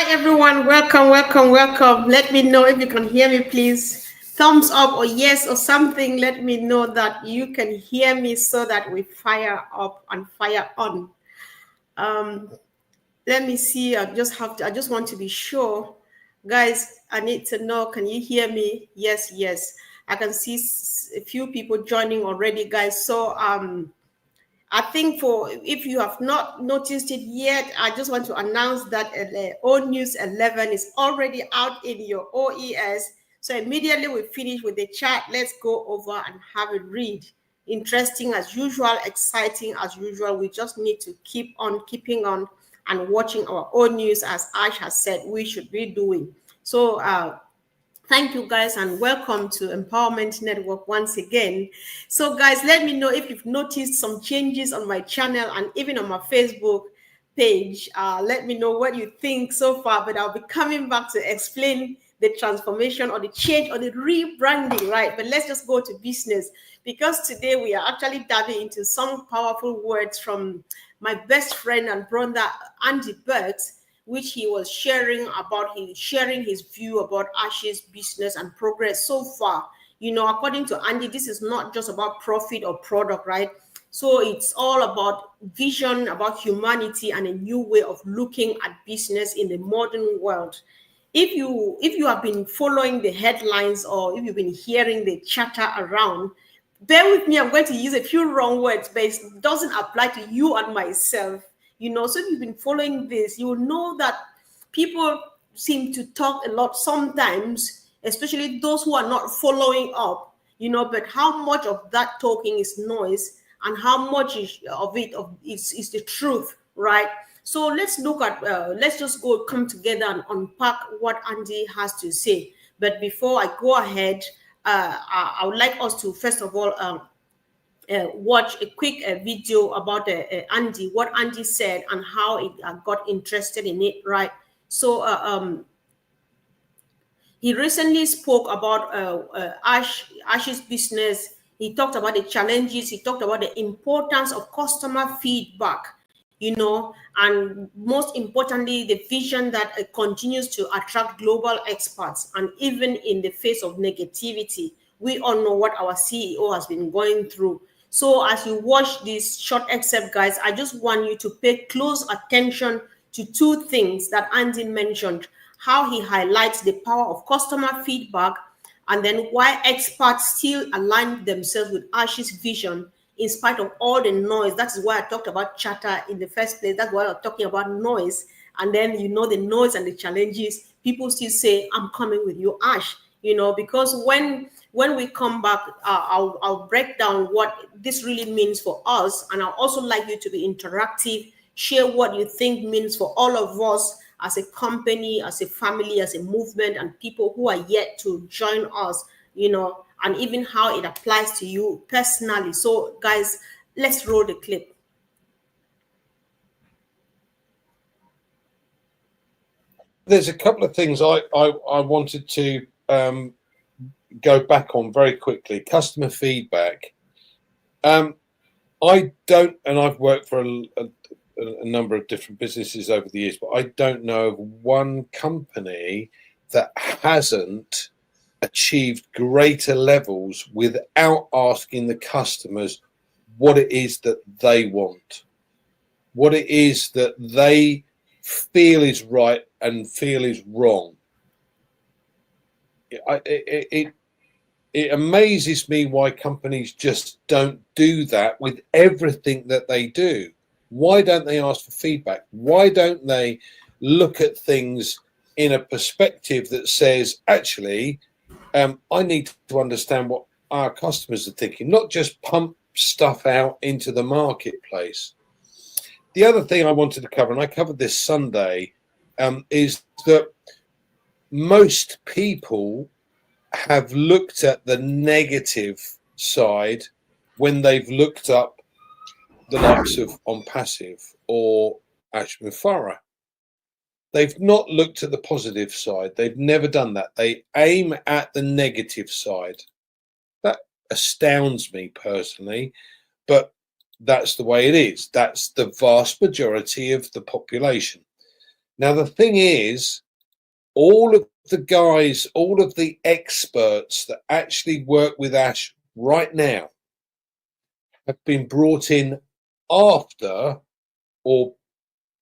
Hi everyone, welcome, welcome, welcome. Let me know if you can hear me, please. Thumbs up or yes or something. Let me know that you can hear me so that we fire up and fire on. Um, Let me see. I just want to be sure. Guys, I need to know, can you hear me? Yes, yes. I can see a few people joining already, guys. So I think for if you have not noticed it yet, I just want to announce that O News 11 is already out in your OES. So immediately we finish with the chat, let's go over and have a read. Interesting as usual, exciting as usual. We just need to keep on keeping on and watching our own news, as Ash has said we should be doing. So thank you guys and welcome to Empowerment Network once again. So guys, let me know if you've noticed some changes on my channel and even on my Facebook page. Let me know what you think so far, but I'll be coming back to explain the transformation or the change or the rebranding, right? But let's just go to business because today we are actually diving into some powerful words from my best friend and brother, Andy Burks, which he was sharing his view about Ash's business and progress so far. You know, according to Andy, this is not just about profit or product, right? So it's all about vision, about humanity, and a new way of looking at business in the modern world. If you have been following the headlines or if you've been hearing the chatter around, bear with me, I'm going to use a few wrong words, but it doesn't apply to you and myself. You know, so if you've been following this, you will know that people seem to talk a lot sometimes, especially those who are not following up, you know, but how much of that talking is noise and how much is the truth, right? So let's just go come together and unpack what Andy has to say. But before I go ahead, I would like us to first of all watch a quick video about Andy, what Andy said and how it got interested in it, right? So he recently spoke about Ash's business. He talked about the challenges. He talked about the importance of customer feedback, you know, and most importantly, the vision that continues to attract global experts. And even in the face of negativity, we all know what our CEO has been going through. So as you watch this short excerpt, guys, I just want you to pay close attention to two things that Andy mentioned: how he highlights the power of customer feedback, and then why experts still align themselves with Ash's vision in spite of all the noise. That is why I talked about chatter in the first place. That's why I'm talking about noise. And then, you know, the noise and the challenges, people still say, I'm coming with you, Ash, you know, because when we come back, I'll break down what this really means for us. And I'll also like you to be interactive, share what you think means for all of us as a company, as a family, as a movement, and people who are yet to join us, you know, and even how it applies to you personally. So, guys, let's roll the clip. There's a couple of things I wanted to go back on very quickly. Customer feedback. I don't, and I've worked for a number of different businesses over the years, but I don't know of one company that hasn't achieved greater levels without asking the customers what it is that they want, what it is that they feel is right and feel is wrong. It amazes me why companies just don't do that with everything that they do. Why don't they ask for feedback? Why don't they look at things in a perspective that says, actually, I need to understand what our customers are thinking, not just pump stuff out into the marketplace. The other thing I wanted to cover, and I covered this Sunday, is that most people have looked at the negative side when they've looked up the likes of On Passive or Ash Mufareh. They've not looked at the positive side. They've never done that. They aim at the negative side. That astounds me personally, but that's the way it is. That's the vast majority of the population. Now, the thing is, all of the guys, all of the experts that actually work with Ash right now have been brought in after or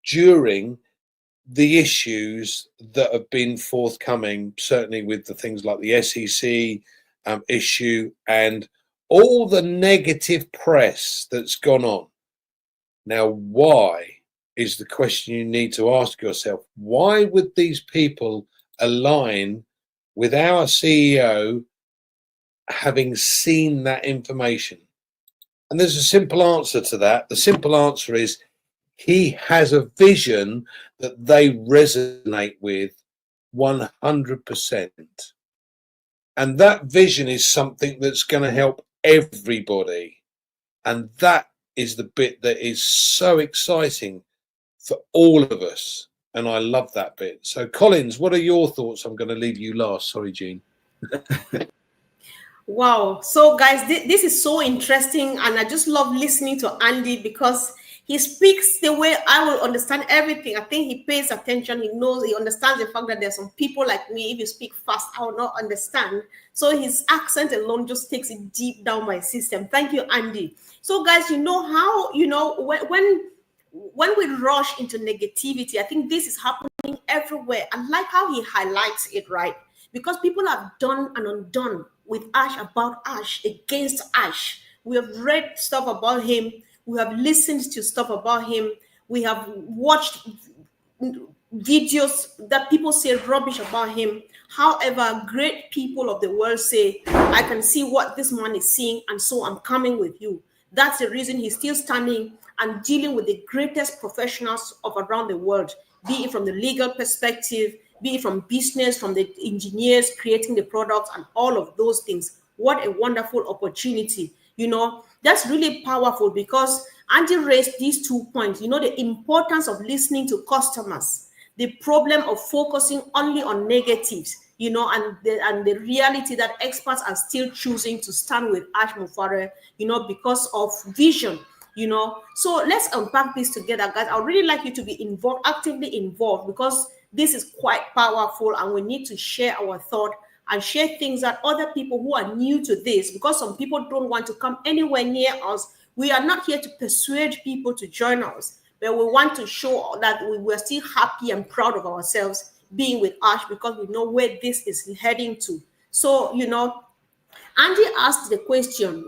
during the issues that have been forthcoming, certainly with the things like the SEC issue and all the negative press that's gone on. Now, why is the question you need to ask yourself? Why would these people align with our CEO having seen that information? And there's a simple answer to that. The simple answer is he has a vision that they resonate with 100%. And that vision is something that's going to help everybody. And that is the bit that is so exciting for all of us. And I love that bit. So, Collins, what are your thoughts? I'm going to leave you last. Sorry, Jean. Wow. So, guys, this is so interesting. And I just love listening to Andy because he speaks the way I will understand everything. I think he pays attention. He knows, he understands the fact that there's some people like me. If you speak fast, I will not understand. So his accent alone just takes it deep down my system. Thank you, Andy. So, guys, you know how, when we rush into negativity, I think this is happening everywhere. I like how he highlights it, right? Because people have done and undone with Ash, about Ash, against Ash. We have read stuff about him. We have listened to stuff about him. We have watched videos that people say rubbish about him. However, great people of the world say, I can see what this man is seeing, and so I'm coming with you. That's the reason he's still standing and dealing with the greatest professionals of around the world, be it from the legal perspective, be it from business, from the engineers creating the products and all of those things. What a wonderful opportunity. That's really powerful because Andy raised these 2 points. The importance of listening to customers, the problem of focusing only on negatives, and the reality that experts are still choosing to stand with Ash Mufareh, because of vision. So let's unpack this together, guys. I would really like you to be involved, actively involved, because this is quite powerful and we need to share our thought and share things that other people who are new to this, because some people don't want to come anywhere near us. We are not here to persuade people to join us, but we want to show that we're still happy and proud of ourselves being with Ash, because we know where this is heading to. So, Andy asked the question,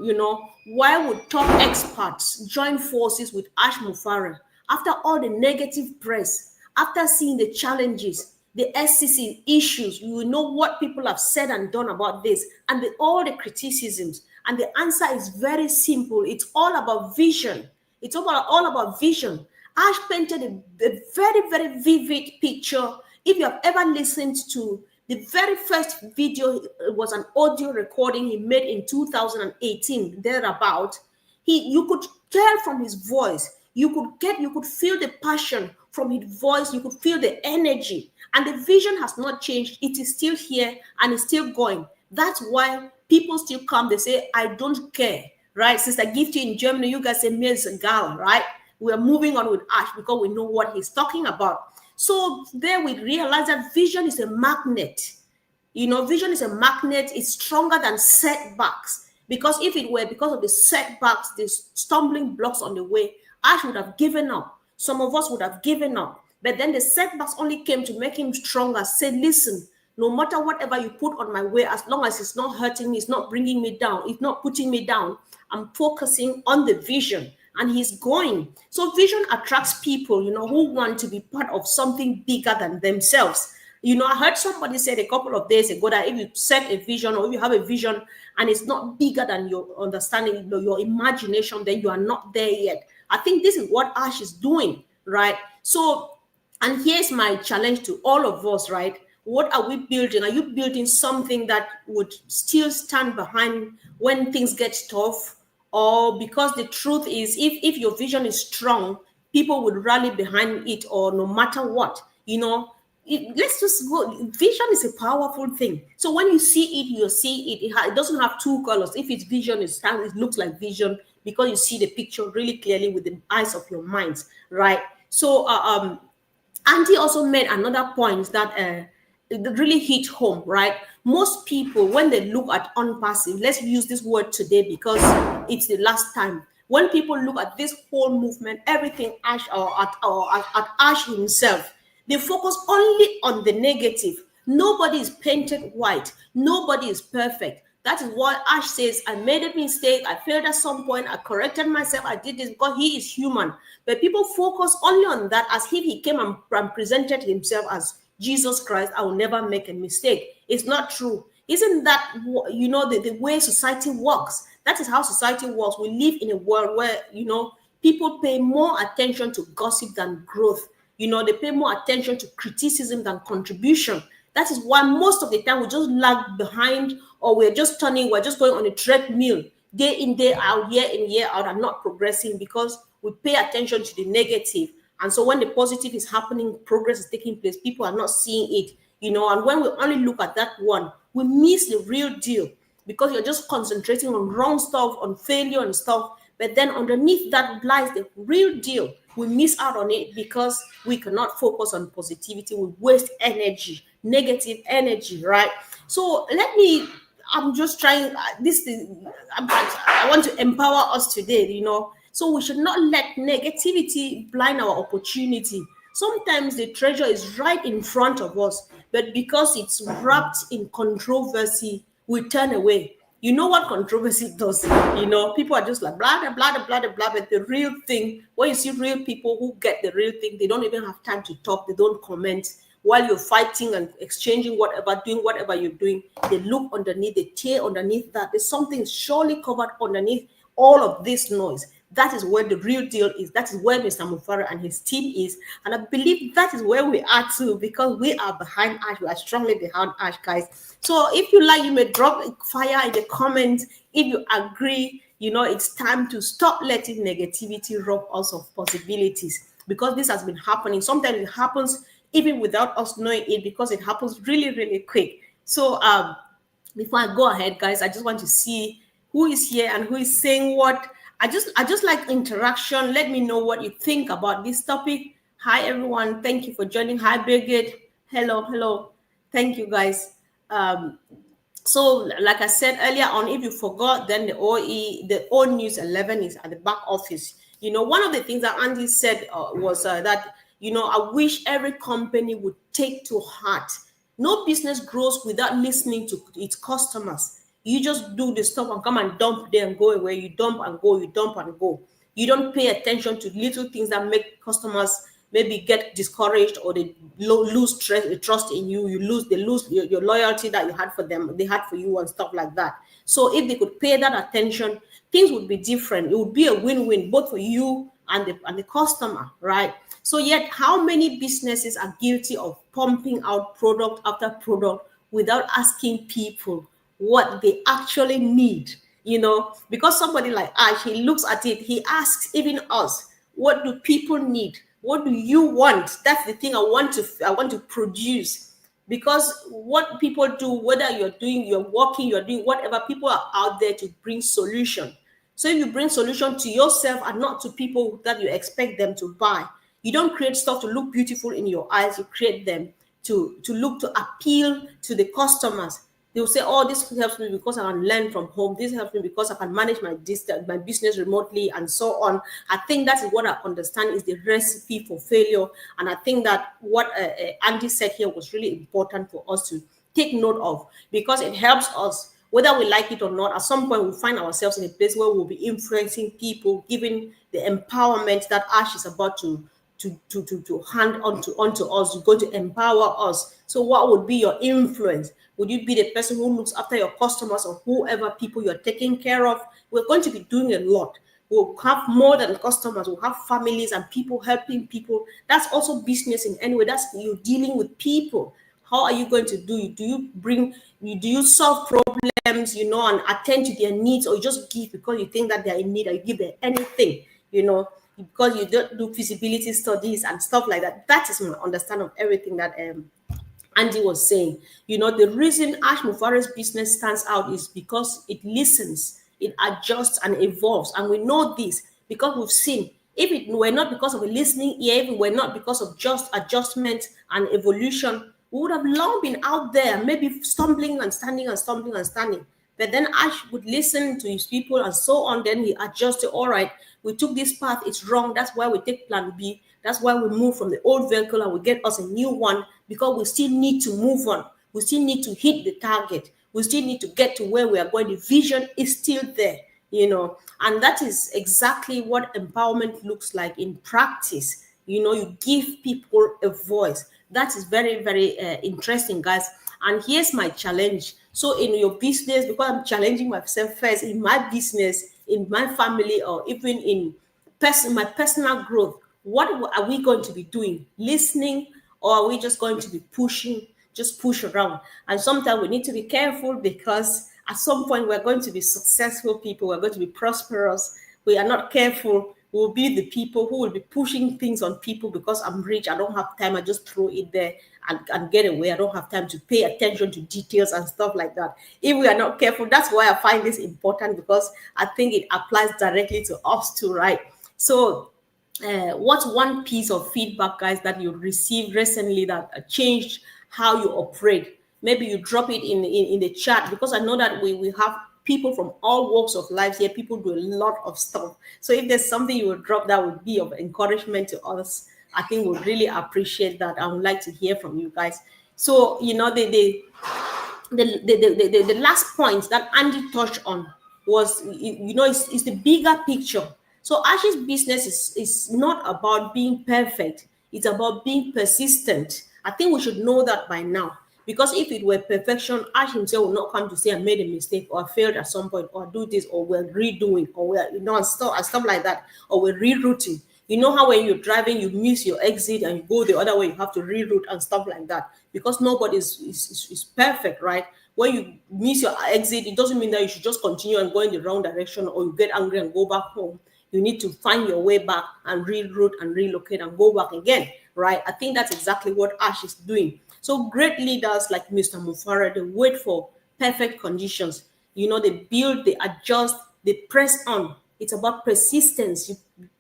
why would top experts join forces with Ash Mufareh after all the negative press, after seeing the challenges, the SCC issues? You will know what people have said and done about this, and all the criticisms. And the answer is very simple. It's all about vision. It's all about vision. Ash painted a very, very vivid picture. If you have ever listened to the very first video, it was an audio recording he made in 2018, thereabout. You could tell from his voice, you could feel the passion from his voice, you could feel the energy, and the vision has not changed. It is still here and it's still going. That's why people still come. They say, I don't care, right? Sister Gifty in Germany, you guys say, mir ist egal, right? We are moving on with Ash because we know what he's talking about. So there we realize that vision is a magnet. Vision is a magnet. It's stronger than setbacks. Because if it were because of the setbacks, the stumbling blocks on the way, Ash would have given up. Some of us would have given up. But then the setbacks only came to make him stronger. Say, listen, no matter whatever you put on my way, as long as it's not hurting me, it's not bringing me down, it's not putting me down, I'm focusing on the vision. And he's going. So vision attracts people, who want to be part of something bigger than themselves. I heard somebody say a couple of days ago that if you set a vision, or if you have a vision and it's not bigger than your understanding, your imagination, then you are not there yet. I think this is what Ash is doing, right? So, and here's my challenge to all of us, right? What are we building? Are you building something that would still stand behind when things get tough? Or because the truth is, if your vision is strong, people would rally behind it, or no matter what, let's just go. Vision is a powerful thing. So when you see it, you see it. It doesn't have two colors. If it's vision, it looks like vision because you see the picture really clearly with the eyes of your minds, right? So Andy also made another point that it really hit home, right? Most people, when they look at unpassive, let's use this word today because it's the last time. When people look at this whole movement, everything Ash or at Ash himself, they focus only on the negative. Nobody is painted white. Nobody is perfect. That is why Ash says, I made a mistake. I failed at some point. I corrected myself. I did this because he is human. But people focus only on that as if he came and presented himself as Jesus Christ. I will never make a mistake. It's not true. Isn't that, the way society works? That is how society works. We live in a world where, people pay more attention to gossip than growth. They pay more attention to criticism than contribution. That is why most of the time we just lag behind, or we're just going on a treadmill day in, day out, year in, year out, and not progressing because we pay attention to the negative. And so when the positive is happening, progress is taking place, people are not seeing it, and when we only look at that one, we miss the real deal because you're just concentrating on wrong stuff, on failure and stuff. But then underneath that lies the real deal. We miss out on it because we cannot focus on positivity. We waste energy, negative energy, right? So I'm just trying this thing. I want to empower us today, So we should not let negativity blind our opportunity. Sometimes the treasure is right in front of us, but because it's wrapped in controversy, we turn away. You know what controversy does? People are just like blah, blah, blah, blah, blah, blah. But the real thing, when you see real people who get the real thing, they don't even have time to talk. They don't comment. While you're fighting and exchanging whatever, doing whatever you're doing, they look underneath, they tear underneath that. There's something surely covered underneath all of this noise. That is where the real deal is. That is where Mr. Mufareh and his team is. And I believe that is where we are too, because we are behind Ash. We are strongly behind Ash, guys. So if you like, you may drop fire in the comments. If you agree, it's time to stop letting negativity rob us of possibilities, because this has been happening. Sometimes it happens even without us knowing it, because it happens really, really quick. So before I go ahead, guys, I just want to see who is here and who is saying what. I just like interaction. Let me know what you think about this topic. Hi everyone, thank you for joining. Hi Birgit. Hello. Thank you guys. So like I said earlier on, if you forgot, then the O News 11 is at the back office. One of the things that Andy said was that I wish every company would take to heart. No business grows without listening to its customers. You just do the stuff and come and dump there and go away. You dump and go, you dump and go. You don't pay attention to little things that make customers maybe get discouraged, or they lose trust in you. They lose your loyalty that you had for them, they had for you, and stuff like that. So if they could pay that attention, things would be different. It would be a win-win both for you and the customer, right? So yet, how many businesses are guilty of pumping out product after product without asking people what they actually need? Because somebody like Ash, he looks at it, he asks even us, what do people need? What do you want? That's the thing I want to produce. Because what people do, whether you're working, you're doing whatever, people are out there to bring solution. So if you bring solution to yourself and not to people that you expect them to buy, you don't create stuff to look beautiful in your eyes. You create them to appeal to the customers. They will say, oh, this helps me because I can learn from home. This helps me because I can manage my business remotely, and so on. I think that is what I understand is the recipe for failure. And I think that what Andy said here was really important for us to take note of, because it helps us, whether we like it or not. At some point, we'll find ourselves in a place where we'll be influencing people, giving the empowerment that Ash is about to hand onto us. You're going to empower us. So what would be your influence? Would you be the person who looks after your customers or whoever people you're taking care of? We're going to be doing a lot. We'll have more than customers. We'll have families and people helping people. That's also business in any way. That's you dealing with people. How are you going to do it? Do you solve problems, and attend to their needs, or you just give because you think that they're in need, or you give them anything, because you don't do feasibility studies and stuff like that? That is my understanding of everything that Andy was saying. The reason Ash Mufareh's business stands out is because it listens, it adjusts and evolves. And we know this because we've seen If it were not because of a listening ear, if it were not because of just adjustment and evolution, we would have long been out there, maybe stumbling and standing and stumbling and standing. But then Ash would listen to his people and so on. Then he adjusted. All right, we took this path, it's wrong. That's why we take plan B. That's why we move from the old vehicle and we get us a new one, because we still need to move on. We still need to hit the target. We still need to get to where we are going. The vision is still there, and that is exactly what empowerment looks like in practice. You give people a voice. That is very, very interesting, guys. And here's my challenge. So in your business, because I'm challenging myself first in my business, in my family, or even in my personal growth, what are we going to be doing? Listening, or are we just going to be pushing, just push around? And sometimes we need to be careful, because at some point we're going to be successful people, we're going to be prosperous. We are not careful, we'll be the people who will be pushing things on people because I'm rich, I don't have time, I just throw it there and get away. I don't have time to pay attention to details and stuff like that. If we are not careful, that's why I find this important, because I think it applies directly to us too, right? So what's one piece of feedback, guys, that you received recently that changed how you operate? Maybe you drop it in the chat, because I know that we have people from all walks of life here. People do a lot of stuff. So if there's something you would drop that would be of encouragement to us, I think we'll really appreciate that. I would like to hear from you guys. So, the last point that Andy touched on was, it's the bigger picture. So Ash's business is not about being perfect. It's about being persistent. I think we should know that by now. Because if it were perfection, Ash himself will not come to say I made a mistake, or I failed at some point, or do this, or we're redoing, or we're, and stuff like that, or we're rerouting. You know how when you're driving, you miss your exit and you go the other way, you have to reroute and stuff like that, because nobody is perfect, right? When you miss your exit, it doesn't mean that you should just continue and go in the wrong direction, or you get angry and go back home. You need to find your way back and reroute and relocate and go back again, right? I think that's exactly what Ash is doing. So great leaders like Mr. Mufareh, they wait for perfect conditions. They build, they adjust, they press on. It's about persistence.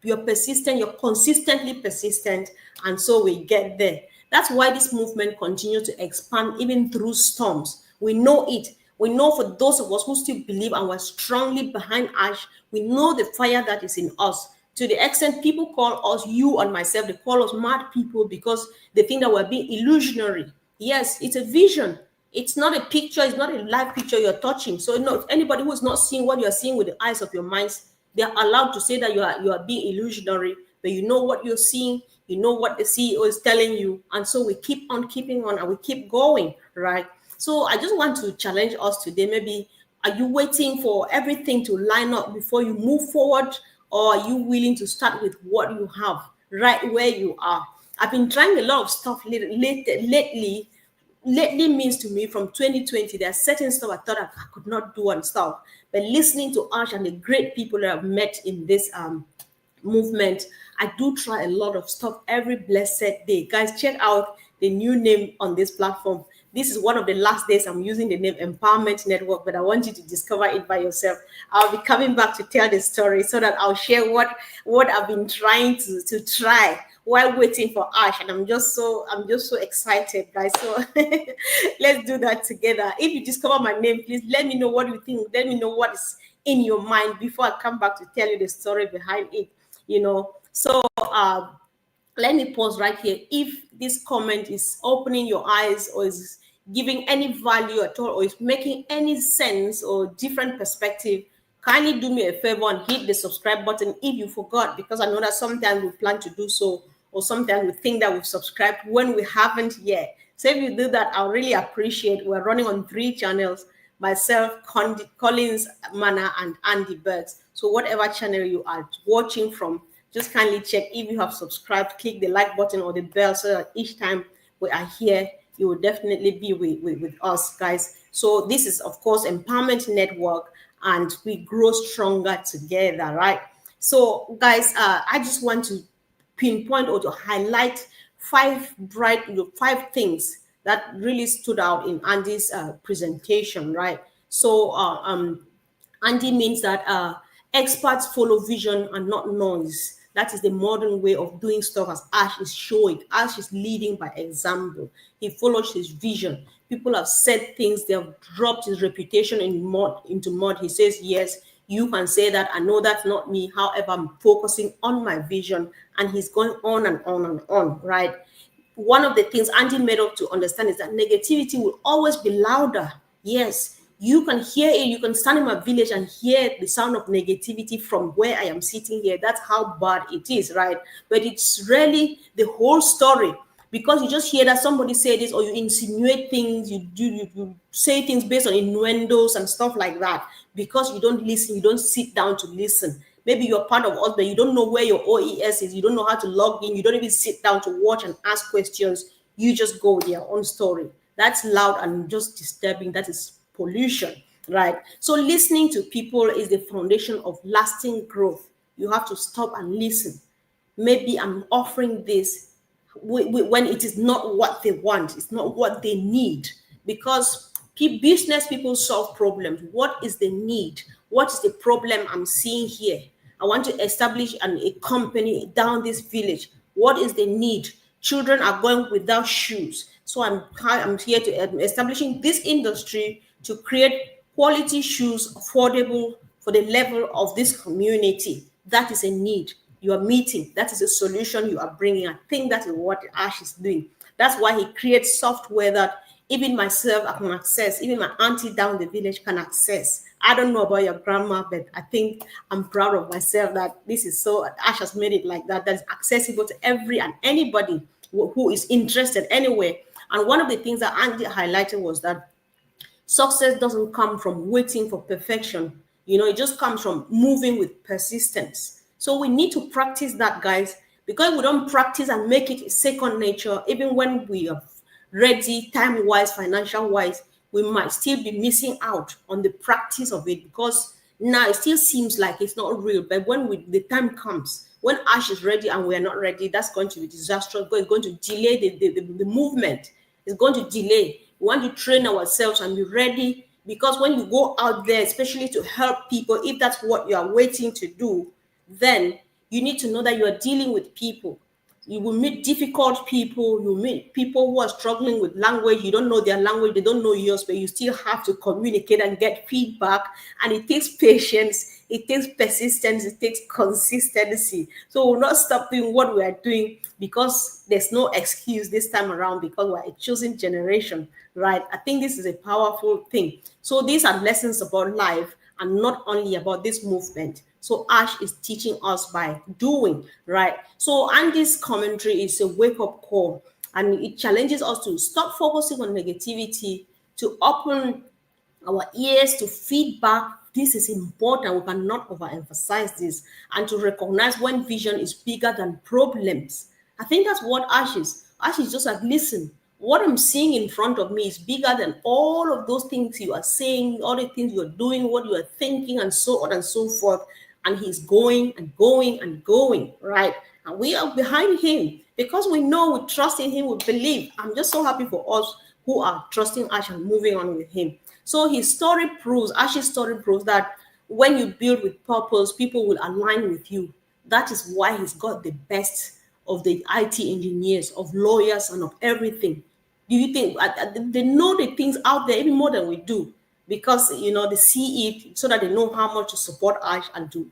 You're persistent, you're consistently persistent, and so we get there. That's why this movement continues to expand even through storms. We know it. We know, for those of us who still believe and we're strongly behind Ash, we know the fire that is in us. To the extent people call us, you and myself, they call us mad people, because they think that we're being illusionary. Yes, it's a vision. It's not a picture. It's not a live picture you're touching. So, if anybody who is not seeing what you're seeing with the eyes of your minds, they are allowed to say that you are being illusionary. But you know what you're seeing. You know what the CEO is telling you. And so we keep on keeping on, and we keep going, right? So I just want to challenge us today. Maybe, are you waiting for everything to line up before you move forward? Or are you willing to start with what you have right where you are? I've been trying a lot of stuff lately. Lately means to me from 2020, there are certain stuff I thought I could not do and stuff. But listening to Ash and the great people that I've met in this movement, I do try a lot of stuff every blessed day. Guys, check out the new name on this platform. This is one of the last days I'm using the name Empowerment Network, but I want you to discover it by yourself. I'll be coming back to tell the story, so that I'll share what I've been trying to try while waiting for Ash. And I'm just so excited, guys. So let's do that together. If you discover my name, please let me know what you think. Let me know what is in your mind before I come back to tell you the story behind it. So let me pause right here. If this comment is opening your eyes, or is giving any value at all, or is making any sense or different perspective, kindly do me a favor and hit the subscribe button if you forgot, because I know that sometimes we plan to do so, or sometimes we think that we've subscribed when we haven't yet. So if you do that, I'll really appreciate. We're running on 3 channels: myself, Collins Mana, and Andy Bergs. So whatever channel you are watching from, just kindly check if you have subscribed, click the like button or the bell, so that each time we are here, you will definitely be with us, guys. So this is, of course, Empowerment Network, and we grow stronger together, right? So, guys, I just want to pinpoint or to highlight 5 things that really stood out in Andy's presentation, right? So, Andy means that experts follow vision and not noise. That is the modern way of doing stuff, as Ash is showing. Ash is leading by example. He follows his vision. People have said things, they have dropped his reputation into mud. He says, yes, you can say that. I know that's not me. However, I'm focusing on my vision. And he's going on and on and on, right? One of the things Andy made up to understand is that negativity will always be louder. Yes, you can hear it. You can stand in my village and hear the sound of negativity from where I am sitting here. That's how bad it is, right? But it's really the whole story, because you just hear that somebody say this, or you insinuate things, you say things based on innuendos and stuff like that, because you don't listen, you don't sit down to listen. Maybe you're part of us, but you don't know where your OES is, you don't know how to log in, you don't even sit down to watch and ask questions. You just go with your own story. That's loud and just disturbing. That is pollution, right? So listening to people is the foundation of lasting growth. You have to stop and listen. Maybe I'm offering this when it is not what they want, it's not what they need. Because business people solve problems. What is the need? What is the problem I'm seeing here? I want to establish a company down this village. What is the need? Children are going without shoes. So I'm here to establishing this industry to create quality shoes, affordable for the level of this community. That is a need you are meeting. That is a solution you are bringing. I think that is what Ash is doing. That's why he creates software that even myself I can access, even my auntie down the village can access. I don't know about your grandma, but I think I'm proud of myself that this is so, Ash has made it like that, that is accessible to every and anybody who is interested anyway. And one of the things that Andy highlighted was that success doesn't come from waiting for perfection. It just comes from moving with persistence. So we need to practice that, guys, because we don't practice and make it second nature, even when we are ready, time wise, financial wise, we might still be missing out on the practice of it, because now it still seems like it's not real. But when the time comes, when Ash is ready and we are not ready, that's going to be disastrous. It's going to delay the movement. It's going to delay. We want to train ourselves and be ready, because when you go out there, especially to help people, if that's what you are waiting to do, then you need to know that you are dealing with people. You will meet difficult people. You meet people who are struggling with language. You don't know their language. They don't know yours, but you still have to communicate and get feedback. And it takes patience. It takes persistence. It takes consistency. So we'll not stop doing what we are doing, because there's no excuse this time around, because we're a chosen generation, right? I think this is a powerful thing. So these are lessons about life and not only about this movement. So Ash is teaching us by doing, right? So Andy's commentary is a wake-up call, and it challenges us to stop focusing on negativity, to open our ears to feedback. This is important. We cannot overemphasize this, and to recognize when vision is bigger than problems. I think that's what Ash is. Ash is just like, listen, what I'm seeing in front of me is bigger than all of those things you are saying, all the things you're doing, what you are thinking, and so on and so forth. And he's going and going and going, right? And we are behind him, because we know, we trust in him, we believe. I'm just so happy for us who are trusting Ash and moving on with him. So Ash's story proves that when you build with purpose, people will align with you. That is why he's got the best of the IT engineers, of lawyers, and of everything. Do you think they know the things out there even more than we do? Because they see it, so that they know how much to support Ash and to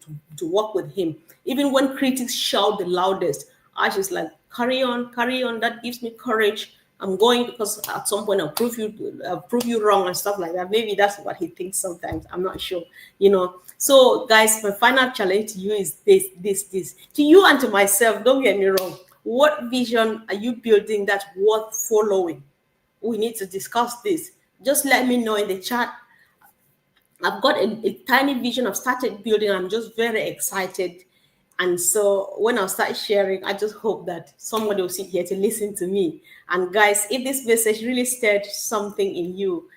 work with him. Even when critics shout the loudest, Ash is like, carry on, carry on. That gives me courage. I'm going, because at some point I'll prove you wrong and stuff like that. Maybe that's what he thinks sometimes. I'm not sure. So guys, my final challenge to you is this. To you and to myself, don't get me wrong. What vision are you building that's worth following? We need to discuss this. Just let me know in the chat. I've got a tiny vision I've started building. I'm just very excited. And so when I start sharing, I just hope that somebody will sit here to listen to me. And guys, if this message really stirred something in you,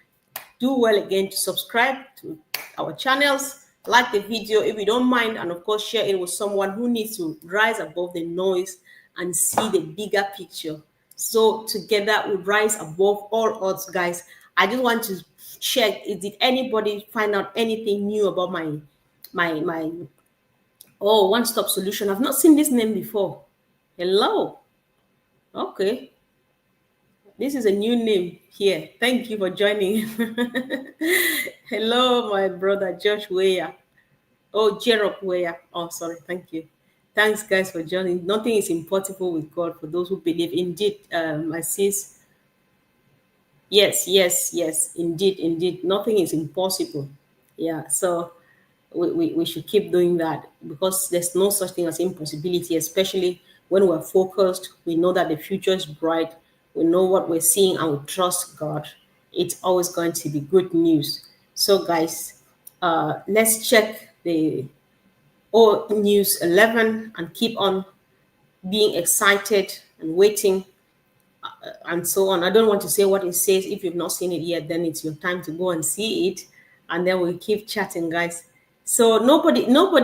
do well again to subscribe to our channels, like the video if you don't mind, and of course share it with someone who needs to rise above the noise and see the bigger picture. So together we rise above all odds, guys. I just want to check, did anybody find out anything new about my Oh, One Stop Solution. I've not seen this name before. Hello. Okay. This is a new name here. Thank you for joining. Hello, my brother Josh Weyer. Oh, Jerop Weyer. Oh, sorry. Thank you. Thanks, guys, for joining. Nothing is impossible with God for those who believe. Indeed, my sis. Yes, yes, yes. Indeed, indeed. Nothing is impossible. Yeah. So we should keep doing that because there's no such thing as impossibility, especially when we're focused. We know that the future is bright. We know what we're seeing and we trust God. It's always going to be good news. So, guys, let's check the News 11 and keep on being excited and waiting and so on. I don't want to say what it says. If you've not seen it yet, then it's your time to go and see it, and then we'll keep chatting, guys. So nobody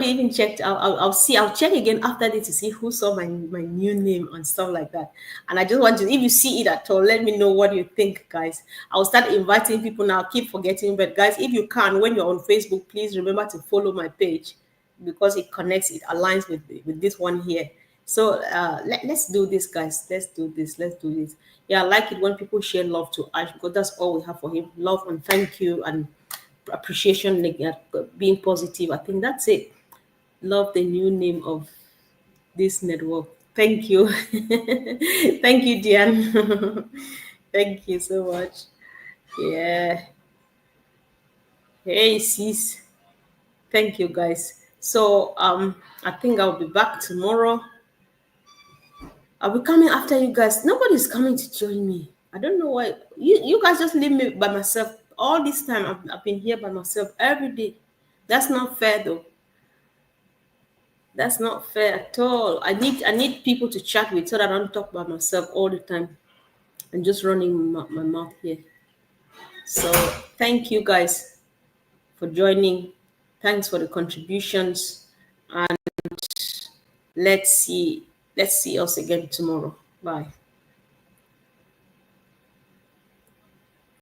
even checked. I'll see. I'll check again after this to see who saw my new name and stuff like that. And I just want to, if you see it at all, let me know what you think, guys. I'll start inviting people now. Keep forgetting, but guys, if you can, when you're on Facebook, please remember to follow my page because it connects, it aligns with this one here. So let's do this, guys. Let's do this. Let's do this. Yeah, I like it when people share love to Ash because that's all we have for him. Love and thank you and appreciation, like, being positive. I think that's it. Love the new name of this network. Thank you. Thank you, Diane. Thank you so much. Yeah. Hey, sis. Thank you, guys. So I think I'll be back tomorrow. I'll be coming after you guys. Nobody's coming to join me. I don't know why. You guys just leave me by myself. All this time I've been here by myself every day. That's not fair though. That's not fair at all. I need people to chat with so that I don't talk by myself all the time and just running my mouth here. So thank you guys for joining. Thanks for the contributions. And let's see us again tomorrow. Bye.